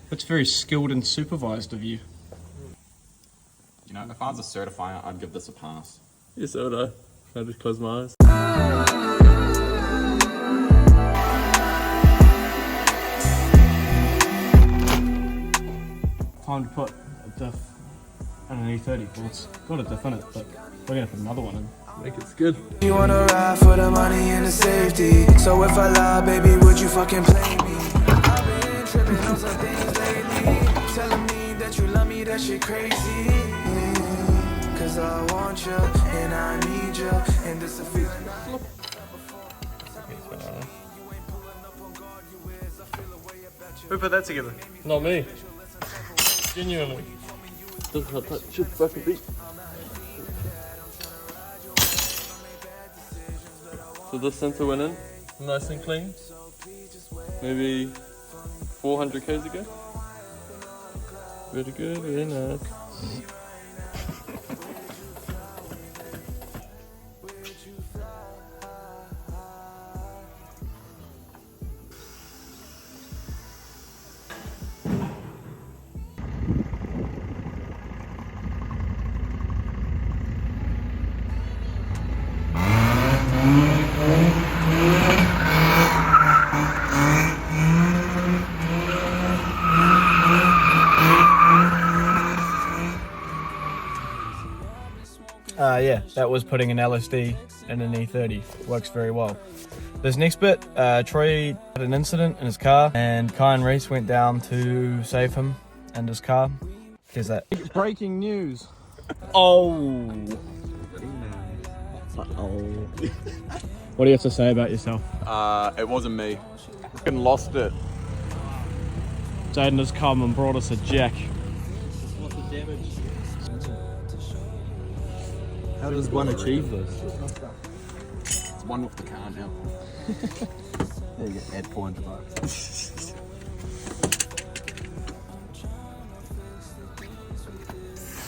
That's very skilled and supervised of you. You know, if I was a certifier, I'd give this a pass. Yes, so would I. I just close my eyes. Time to put a diff and an E30. Well, it's got a diff in it, but we're gonna put another one in. Make it good. You wanna ride for the money and the safety. So if I lie, baby, would you fucking play me? I've been tripping on some things lately. Telling me that you love me, that shit crazy. Cause I want you and I need you. And this a feeling Who put that together? Not me. Genuinely. Doesn't have that shit fucking beat. So this center went in, nice and clean. Maybe 400 k's ago. Very good, very nice. Yeah, that was putting an LSD in an E30. Works very well. This next bit, Troy had an incident in his car and Kai and Reese went down to save him and his car. Here's that. Breaking news. Oh. Uh-oh. What do you have to say about yourself? It wasn't me. Fucking lost it. Jaden has come and brought us a jack. What's the damage? How does one achieve this? It's one with the car now. There you go, add 400 bucks.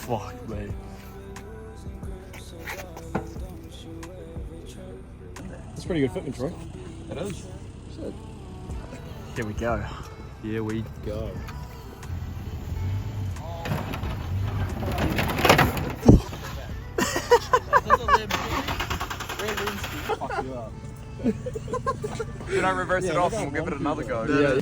Fuck me. That's pretty good fitment, Troy. It is. Shit. Here we go. Here we go. Should I reverse it off and we'll give it another go? Yeah.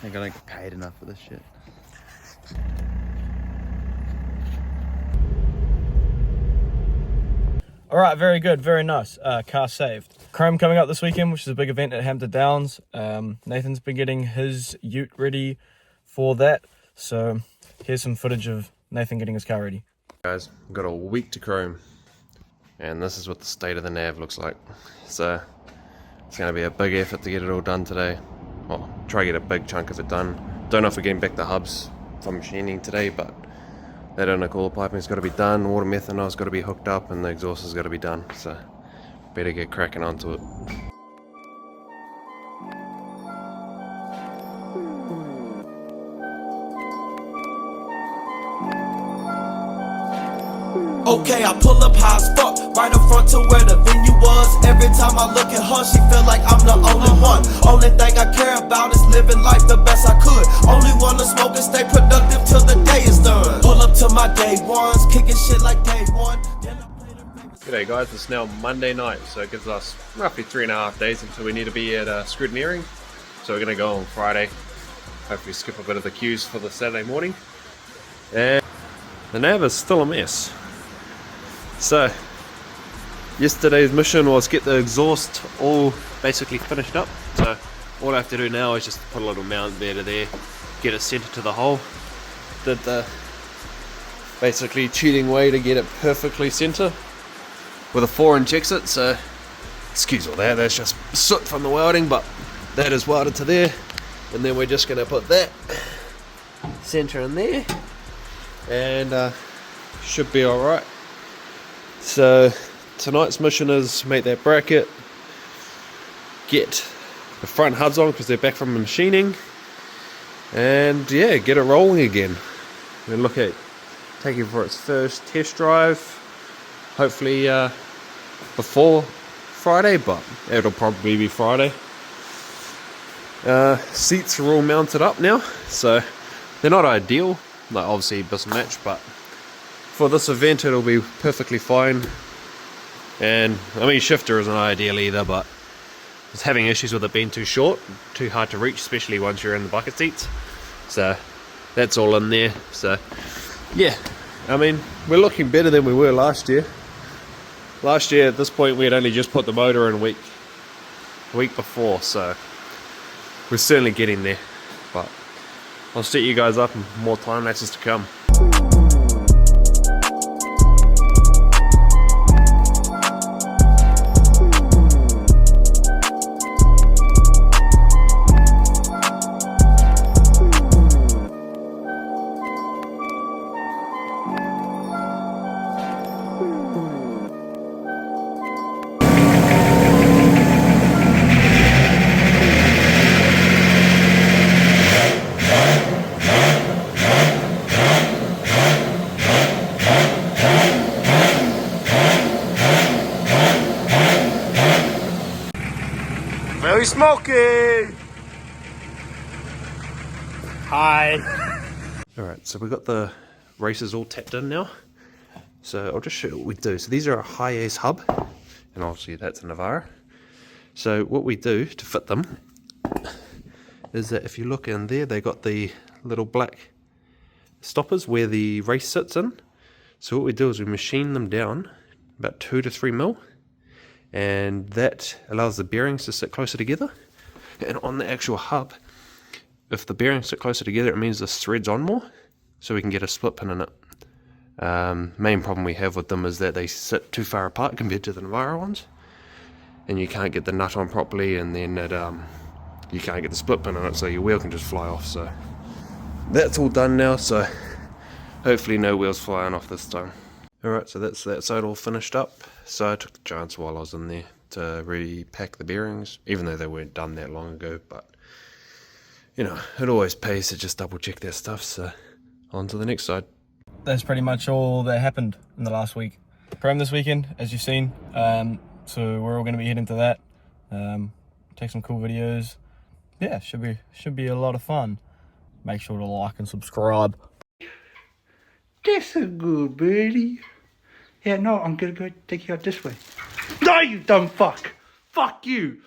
They're gonna get paid enough for this shit. Alright, very good, very nice. Car saved. Chrome coming up this weekend, which is a big event at Hampton Downs. Nathan's been getting his ute ready for that. So here's some footage of Nathan getting his car ready. Guys, we've got a week to chrome. And this is what the state of the nav looks like. So it's going to be a big effort to get it all done today. Well, try to get a big chunk of it done. Don't know if we're getting back the hubs from machining today, but that intercooler piping's got to be done, water methanol's got to be hooked up, and the exhaust has got to be done. So better get cracking onto it. okay, I pull up high as fuck, right up front to where the venue was. Every time I look at her, she feel like I'm the only one. Only thing I care about is living life the best I could. Only wanna smoke and stay productive till the day is done. Pull up to my day ones, kicking shit like day one. G'day guys, it's now Monday night, so it gives us roughly 3.5 days until we need to be at scrutineering. So we're going to go on Friday, hopefully skip a bit of the queues for the Saturday morning. And the nav is still a mess. So yesterday's mission was get the exhaust all basically finished up. So all I have to do now is just put a little mount there to there, get it centered to the hole. Did the basically cheating way to get it perfectly center with a 4-inch exit, so excuse all that, that's just soot from the welding, but that is welded to there. And then we're just going to put that center in there, and should be alright. So tonight's mission is make that bracket, get the front hubs on because they're back from the machining, and yeah, get it rolling again. We'll look at taking it for its first test drive, hopefully before Friday, but it'll probably be Friday. Seats are all mounted up now, so they're not ideal, like obviously bus match, but for this event it'll be perfectly fine. And I mean, shifter isn't ideal either, but it's having issues with it being too short, too hard to reach, especially once you're in the bucket seats. So that's all in there. So yeah, I mean, we're looking better than we were last year. Last year at this point we had only just put the motor in a week before, so we're certainly getting there. But I'll set you guys up in more time lapses to come. Very smoky! Hi! Alright, so we've got the races all tapped in now. So I'll just show you what we do. So these are a high ace hub, and obviously that's a Navarra. So what we do to fit them is that if you look in there, they got the little black stoppers where the race sits in. So what we do is we machine them down about 2 to 3 mil, and that allows the bearings to sit closer together. And on the actual hub, if the bearings sit closer together, it means this threads on more, so we can get a split pin in it. Main problem we have with them is that they sit too far apart compared to the Navarra ones, and you can't get the nut on properly, and then you can't get the split pin in it, so your wheel can just fly off. So that's all done now, so hopefully no wheels flying off this time. Alright, so that's that side all finished up. So I took the chance while I was in there to repack the bearings, even though they weren't done that long ago, but you know, it always pays to just double check that stuff. So on to the next side. That's pretty much all that happened in the last week. Chrome this weekend, as you've seen, so we're all going to be heading to that, take some cool videos. Yeah, should be a lot of fun. Make sure to like and subscribe. That's a good birdie. Yeah, no, I'm gonna go take you out this way. No, you dumb fuck. Fuck you.